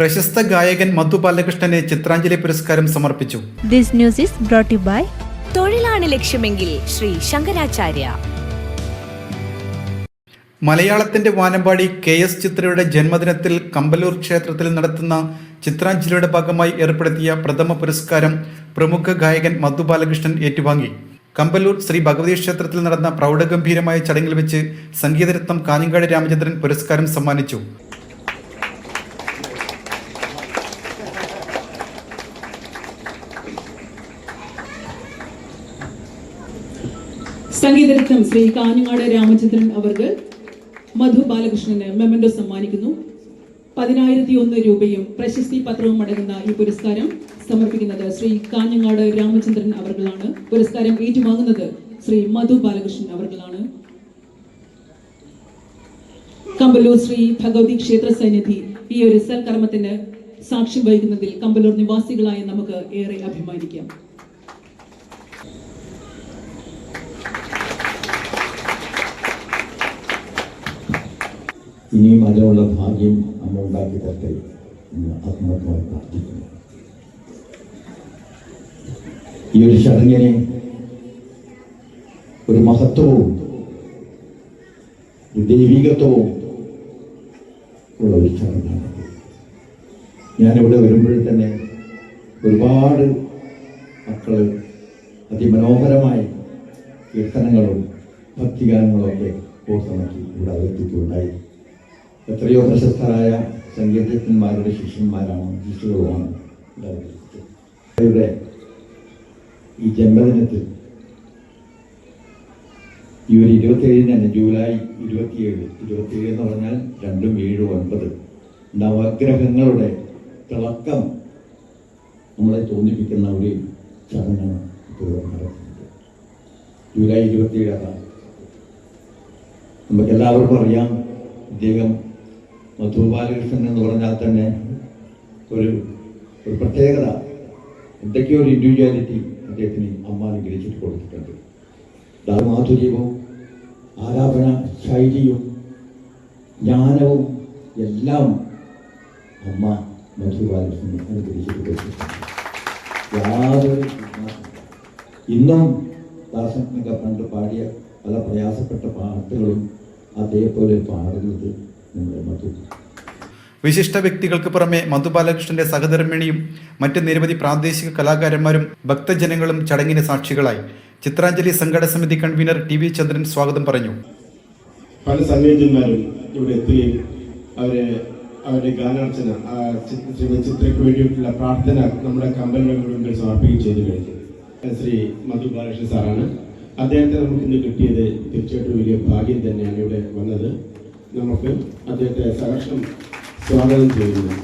പ്രശസ്ത ഗായകൻ മധു ബാലകൃഷ്ണന് ചിത്രാഞ്ജലി പുരസ്കാരം സമർപ്പിച്ചു. This news is brought you by തൊഴിലാണ് ലക്ഷ്യമെങ്കിൽ ശ്രീ ശങ്കരാചാര്യ. മലയാളത്തിന്റെ വാനമ്പാടി KS ചിത്രയുടെ ജന്മദിനത്തിൽ കമ്പലൂർ ക്ഷേത്രത്തിൽ നടത്തുന്ന ചിത്രാഞ്ജലിയുടെ ഭാഗമായി ഏർപ്പെടുത്തിയ പ്രഥമ പുരസ്കാരം പ്രമുഖ ഗായകൻ മധു ബാലകൃഷ്ണൻ ഏറ്റുവാങ്ങി. കമ്പലൂർ ശ്രീ ഭഗവതി ക്ഷേത്രത്തിൽ നടന്ന പ്രൗഢഗംഭീരമായ ചടങ്ങിൽ വെച്ച് സംഗീതരത്നം കാഞ്ഞങ്ങാട് രാമചന്ദ്രൻ പുരസ്കാരം സമ്മാനിച്ചു. സംഗീതരത്നം ശ്രീ കാഞ്ഞങ്ങാട് രാമചന്ദ്രൻ അവർക്ക് മധു ബാലകൃഷ്ണന് മെമന്റോ സമ്മാനിക്കുന്നു. 10,001 രൂപയും പ്രശസ്തി പത്രവും അടങ്ങുന്ന ഈ പുരസ്കാരം സമർപ്പിക്കുന്നത് ശ്രീ കാഞ്ഞങ്ങാട് രാമചന്ദ്രൻ അവർകളാണ്. പുരസ്കാരം ഏറ്റുവാങ്ങുന്നത് ശ്രീ മധു ബാലകൃഷ്ണൻ അവർകളാണ്. കമ്പലൂർ ശ്രീ ഭഗവതി ക്ഷേത്ര സന്നിധി ഈ ഒരു സൽക്കർമ്മത്തിന് സാക്ഷ്യം വഹിക്കുന്നതിൽ കമ്പലൂർ നിവാസികളായ നമുക്ക് ഏറെ അഭിമാനിക്കാം. ഇനിയും അതിനുള്ള ഭാഗ്യം അമ്മ ഉണ്ടാക്കി തരട്ടെ എന്ന് ആത്മാർത്ഥമായി പ്രാർത്ഥിക്കുന്നു. ഈ ഒരു ചടങ്ങിന് ഒരു മഹത്വവും ദൈവികത്വവും ഉള്ള ഒരു ചടങ്ങാണ്. ഞാനിവിടെ വരുമ്പോഴേ തന്നെ ഒരുപാട് മക്കൾ അതിമനോഹരമായി കീർത്തനങ്ങളും ഭക്തിഗാനങ്ങളൊക്കെ കോർത്തിണക്കി ഇവിടെ അവതരിപ്പിക്കുകയുണ്ടായി. എത്രയോ പ്രശസ്തരായ സംഗീതജ്ഞന്മാരുടെ ശിഷ്യന്മാരാണ് ഇവിടെ ഈ ജന്മദിനത്തിൽ ഈ ഒരു 27 ജൂലൈ 27 എന്ന് പറഞ്ഞാൽ 2, 7, 9 നവഗ്രഹങ്ങളുടെ തിളക്കം നമ്മളെ തോന്നിപ്പിക്കുന്ന ഒരു ചടങ്ങാണ് ഇപ്പോൾ നടക്കുന്നത്. ജൂലൈ 27 നമുക്കെല്ലാവർക്കും അറിയാം. ഇദ്ദേഹം മധു ബാലകൃഷ്ണൻ എന്ന് പറഞ്ഞാൽ തന്നെ ഒരു പ്രത്യേകത, എന്തൊക്കെയോ ഒരു ഇൻഡിവിജ്വാലിറ്റി അദ്ദേഹത്തിന് അമ്മ അനുഗ്രഹിച്ചിട്ട് കൊടുത്തിട്ടുണ്ട്. മാധുര്യവും ആലാപന ശൈലിയും ജ്ഞാനവും എല്ലാം അമ്മ മധു ബാലകൃഷ്ണൻ അനുഗ്രഹിച്ചിട്ട് കൊടുത്തിട്ടുണ്ട്. യാതൊരു ഇന്നും ദാസനൊക്കെ പണ്ട് പാടിയ പല പ്രയാസപ്പെട്ട പാട്ടുകളും അതേപോലെ പാടുന്നത് നമ്മുടെ മധു. വിശിഷ്ട വ്യക്തികൾക്ക് പുറമെ മധു ബാലകൃഷ്ണന്റെ സഹധർമ്മിണിയും മറ്റ് നിരവധി പ്രാദേശിക കലാകാരന്മാരും ഭക്തജനങ്ങളും ചടങ്ങിന് സാക്ഷികളായി. ചിത്രാഞ്ജലി സംഘാടക സമിതി കൺവീനർ TV ചന്ദ്രൻ സ്വാഗതം പറഞ്ഞു. പല സംഗീതജ്ഞന്മാരും ഇവിടെ എത്തുകയും അവരുടെ ഗാനാർച്ചന ചിത്രയ്ക്ക് വേണ്ടിയിട്ടുള്ള പ്രാർത്ഥന നമ്മുടെ കമ്പനികളുടെ മുമ്പിൽ സമർപ്പിക്കുകയും ചെയ്തു കഴിഞ്ഞു. ശ്രീ മധു ബാലകൃഷ്ണൻ സാറാണ്. അദ്ദേഹത്തെ നമുക്ക് ഇന്ന് കിട്ടിയത് തീർച്ചയായിട്ടും വലിയ ഭാഗ്യം തന്നെയാണ്. ഇവിടെ വന്നത് നമുക്ക് അദ്ദേഹത്തെ സഹർഷം സ്വാഗതം ചെയ്യുന്നു.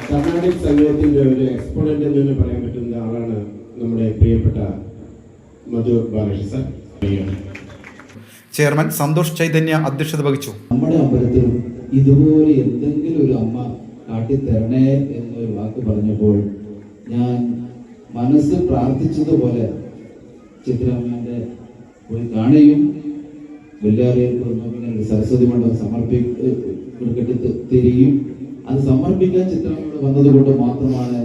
കർണാടിക് സംഗീതത്തിൻ്റെ ഒരു എക്സ്പോണന്റ് എന്ന് തന്നെ പറയാൻ പറ്റുന്ന ആളാണ് നമ്മുടെ പ്രിയപ്പെട്ട മധു ബാലകൃഷ്ണൻ സാർ. ചെയർമാൻ സന്തോഷ് ചൈതന്യ അധ്യക്ഷത വഹിച്ചു. നമ്മുടെ അമ്പലത്തിലും ഇതുപോലെ എന്തെങ്കിലും ഒരു അമ്മ കാട്ടിത്തരണേ എന്നൊരു വാക്ക് പറഞ്ഞപ്പോൾ ഞാൻ മനസ്സ് പ്രാർത്ഥിച്ചതുപോലെ ചിത്രമ്മന്റെ പോയി കാണുകയും വെല്ലാറിയിൽ സരസ്വതി മണ്ഡപം തിരിയും അത് സമർപ്പിക്കാൻ ചിത്രമ്മയോട് വന്നതുകൊണ്ട് മാത്രമാണ്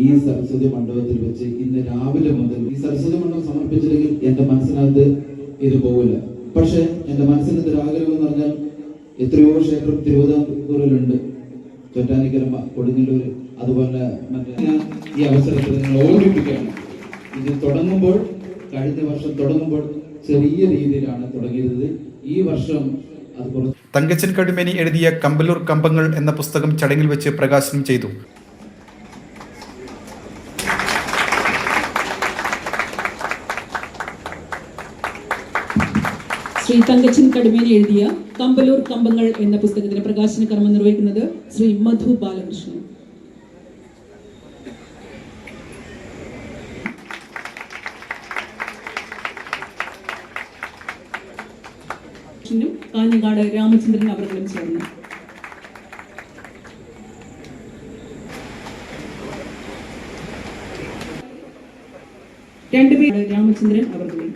ഈ സരസ്വതി മണ്ഡപത്തിൽ വെച്ച് ഇന്ന് രാവിലെ മുതൽ ഈ സരസ്വതി മണ്ഡപം സമർപ്പിച്ചില്ലെങ്കിൽ എന്റെ മനസ്സിനകത്ത് ഇത് പോകില്ല. പക്ഷെ എന്റെ മനസ്സിനകത്ത് ഒരു ആഗ്രഹം എന്ന് പറഞ്ഞാൽ എത്രയോ ക്ഷേത്രം തിരുവിതാംകൂറിലുണ്ട്, ചോറ്റാനിക്കര, കൊടുങ്ങല്ലൂർ, അതുപോലെ മറ്റേ. ഞാൻ ഈ അവസരത്തിൽ നിങ്ങൾ ഓർമ്മിപ്പിക്കുകയാണ്, ഇത് തുടങ്ങുമ്പോൾ കഴിഞ്ഞ വർഷം തുടങ്ങുമ്പോൾ ചെറിയ രീതിയിലാണ് തുടങ്ങിയത്. ഈ വർഷം അത് കുറച്ച്. തങ്കച്ചൻ കടുമേനി എഴുതിയ കമ്പലൂർ കമ്പങ്ങൾ എന്ന പുസ്തകം ചടങ്ങിൽ വെച്ച് പ്രകാശനം ചെയ്തു. ശ്രീ തങ്കച്ചൻ കടുമേനി എഴുതിയ കമ്പലൂർ കമ്പങ്ങൾ എന്ന പുസ്തകത്തിന്റെ പ്രകാശന കർമ്മം നിർവഹിക്കുന്നത് ശ്രീ മധു ബാലകൃഷ്ണൻ. കാഞ്ഞങ്ങാട് രാമചന്ദ്രൻ അവർകളും ചേർന്നു. രണ്ടുപേരും രാമചന്ദ്രൻ അവർകളും.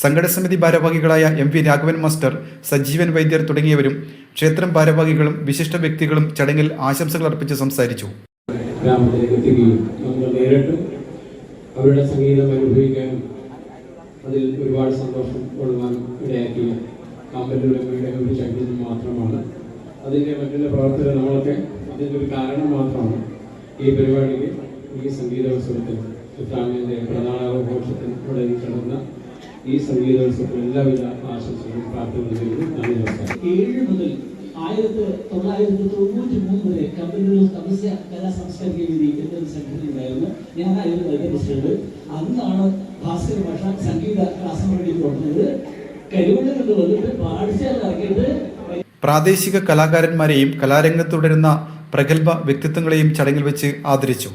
സംഘടസമിതി ഭാരവാഹികളായ MV രാഘവൻ മാസ്റ്റർ, സജീവൻ വൈദ്യർ തുടങ്ങിയവരും ക്ഷേത്രം ഭാരവാഹികളും വിശിഷ്ട വ്യക്തികളും ചടങ്ങിൽ ആശംസകൾ അർപ്പിച്ച് സംസാരിച്ചു. ഗ്രാമത്തിലേക്ക് എത്തുകയും നമ്മൾ നേരിട്ട് അവരുടെ സംഗീതം അനുഭവിക്കാൻ അതിൽ ഒരുപാട് സന്തോഷം കൊള്ളുവാനും ഇടയാക്കിയ കമ്പല്ലൂരമ്മയുടെ ഒരു ചൈതന്യം മാത്രമാണ്. അതിൻ്റെ മറ്റുള്ള പ്രവർത്തകർ നമ്മളൊക്കെ അതിൻ്റെ ഒരു കാരണം മാത്രമാണ്. ഈ പരിപാടിക്ക് ഈ സംഗീതോത്സവത്തിൽ ചിത്രാഞ്ജലിയുടെ പ്രധാനാഘോഷത്തിൽ ഇവിടെ നടന്ന ഈ സംഗീതോത്സവത്തിൽ എല്ലാവിധ ആശംസകളും പ്രാർത്ഥനകളും നന്ദി നമസ്കാരം. 7 മുതൽ 1993 വരെ കമ്പല്ലൂർ തപസ്യ കലാ സാംസ്കാരിക വേദി എന്നൊരു സംഘടന ഉണ്ടായിരുന്നു. ഞാനായിരുന്നു അതിന്റെ പ്രസിഡന്റ്. അന്നാണ് ഭാസ്കര ഭാഷ സംഗീത ക്ലാസ് വേണ്ടി തുടങ്ങുന്നത്. കഴിവുകൾ കൊണ്ട് വന്നിട്ട് പാഠശാല ഇറക്കിയിട്ട് പ്രാദേശിക കലാകാരന്മാരെയും കലാരംഗത്ത് തുടരുന്ന പ്രഗത്ഭ വ്യക്തിത്വങ്ങളെയും ചടങ്ങിൽ വെച്ച് ആദരിച്ചു.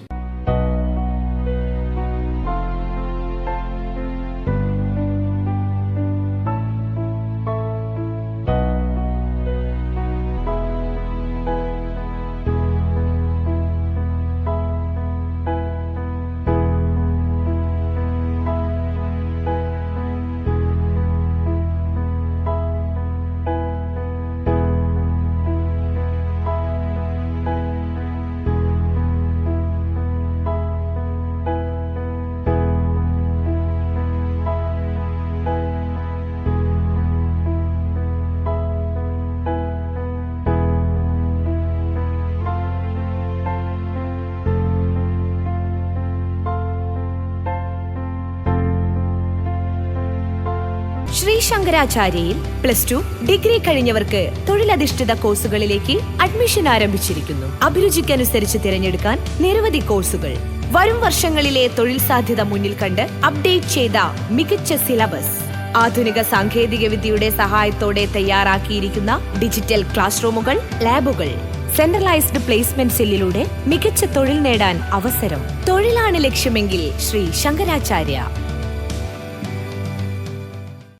ശ്രീ ശങ്കരാചാര്യയിൽ +2 ഡിഗ്രി കഴിഞ്ഞവർക്ക് തൊഴിലധിഷ്ഠിത കോഴ്സുകളിലേക്ക് അഡ്മിഷൻ ആരംഭിച്ചിരിക്കുന്നു. അഭിരുചിക്കനുസരിച്ച് തിരഞ്ഞെടുക്കാൻ നിരവധി കോഴ്സുകൾ. വരും വർഷങ്ങളിലെ തൊഴിൽ സാധ്യത മുന്നിൽ കണ്ട് അപ്ഡേറ്റ് ചെയ്ത മികച്ച സിലബസ്, ആധുനിക സാങ്കേതിക വിദ്യയുടെ സഹായത്തോടെ തയ്യാറാക്കിയിരിക്കുന്ന ഡിജിറ്റൽ ക്ലാസ് റൂമുകൾ, ലാബുകൾ, സെൻട്രലൈസ്ഡ് പ്ലേസ്മെന്റ് സെല്ലിലൂടെ മികച്ച തൊഴിൽ നേടാൻ അവസരം. തൊഴിലാണ് ലക്ഷ്യമെങ്കിൽ ശ്രീ ശങ്കരാചാര്യ.